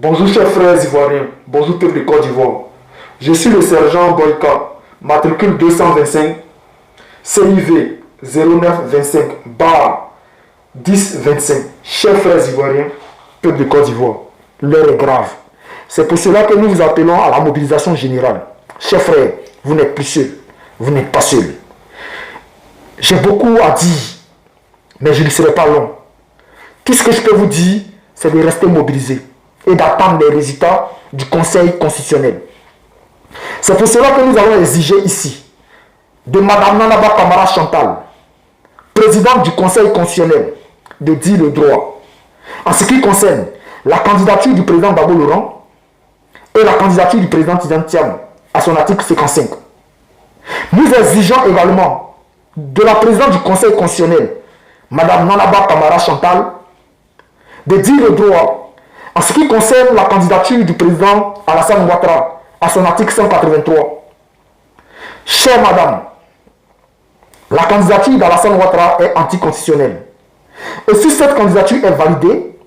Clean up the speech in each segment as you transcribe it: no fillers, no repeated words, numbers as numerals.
Bonjour chers frères ivoiriens, bonjour peuple de Côte d'Ivoire. Je suis le sergent Boyka, matricule 225, CIV 0925 1025. Chers frères ivoiriens, peuple de Côte d'Ivoire, l'heure est grave. C'est pour cela que nous vous appelons à la mobilisation générale. Chers frères, vous n'êtes plus seuls, vous n'êtes pas seuls. J'ai beaucoup à dire, mais je ne serai pas long. Tout ce que je peux vous dire, c'est de rester mobilisés et d'attendre les résultats du Conseil constitutionnel. C'est pour cela que nous avons exigé ici de Mme Nanaba Kamara Chantal, présidente du Conseil constitutionnel, de dire le droit. En ce qui concerne la candidature du président Gbagbo Laurent et la candidature du président Tidiane Thiam à son article 55. Nous exigeons également de la présidente du Conseil constitutionnel, Mme Nanaba Kamara Chantal, de dire le droit en ce qui concerne la candidature du président Alassane Ouattara à son article 183. Chère madame, la candidature d'Alassane Ouattara est anticonstitutionnelle. Et si cette candidature est validée,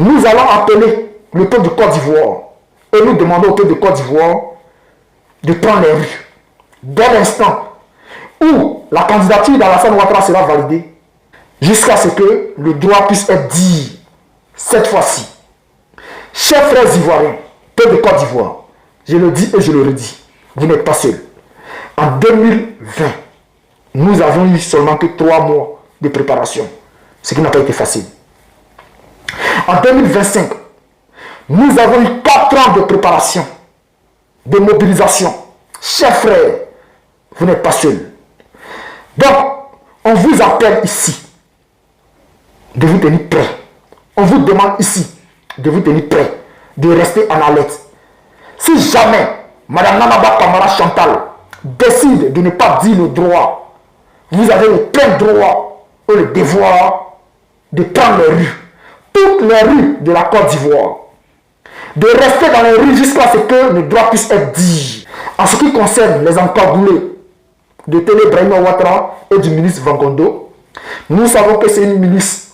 nous allons appeler le peuple de Côte d'Ivoire et nous demandons au peuple de Côte d'Ivoire de prendre les rues. Dès l'instant où la candidature d'Alassane Ouattara sera validée, jusqu'à ce que le droit puisse être dit cette fois-ci. Chers frères ivoiriens, peuple de Côte d'Ivoire, je le dis et je le redis, vous n'êtes pas seuls. En 2020, nous avons eu seulement que 3 mois de préparation, ce qui n'a pas été facile. En 2025, nous avons eu 4 ans de préparation, de mobilisation. Chers frères, vous n'êtes pas seuls. Donc, on vous appelle ici de vous tenir prêts. On vous demande ici de vous tenir prêts, de rester en alerte. Si jamais Mme Nanaba Kamara Chantal décide de ne pas dire le droit, vous avez le plein droit et le devoir de prendre les rues, toutes les rues de la Côte d'Ivoire, de rester dans les rues jusqu'à ce que le droit puisse être dit. En ce qui concerne les encagoulés de Télé Brahima Ouattara et du ministre Vangondo, nous savons que c'est une milice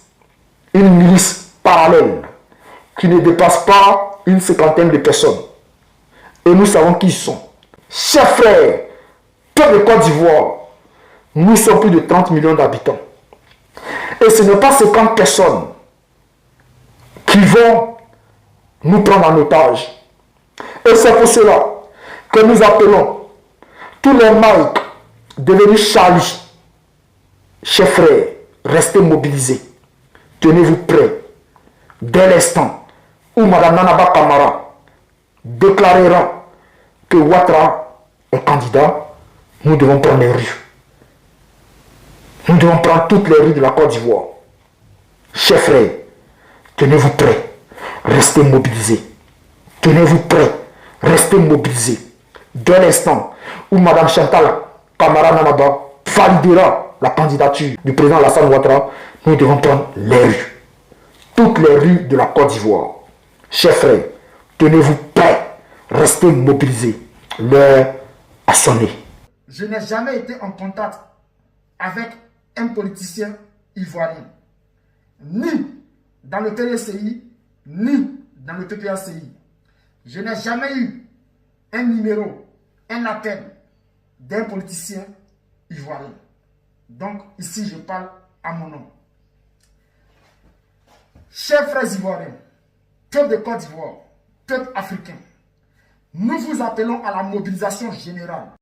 parallèle qui ne dépasse pas une 50aine de personnes. Et nous savons qui ils sont. Chers frères, peuple de Côte d'Ivoire, nous sommes plus de 30 millions d'habitants. Et ce n'est pas 50 personnes qui vont nous prendre en otage. Et c'est pour cela que nous appelons tous les Mike devenus Charlie. Chers frères, restez mobilisés. Tenez-vous prêts. Dès l'instant où Mme Nanaba Kamara déclarera que Ouattara est candidat, nous devons prendre les rues. Nous devons prendre toutes les rues de la Côte d'Ivoire. Chers frères, tenez-vous prêts. Restez mobilisés. Tenez-vous prêts. Restez mobilisés. Dès l'instant où Mme Chantal Kamara Nanaba validera la candidature du président Alassane Ouattara, nous devons prendre les rues. Toutes les rues de la Côte d'Ivoire. Chers frères, tenez-vous prêts. Restez mobilisés. L'heure a sonné. Je n'ai jamais été en contact avec un politicien ivoirien. Ni dans le TLCI, ni dans le PPACI. Je n'ai jamais eu un numéro, un appel d'un politicien ivoirien. Donc ici je parle à mon nom. Chers frères ivoiriens, peuple de Côte d'Ivoire, peuple africain, nous vous appelons à la mobilisation générale.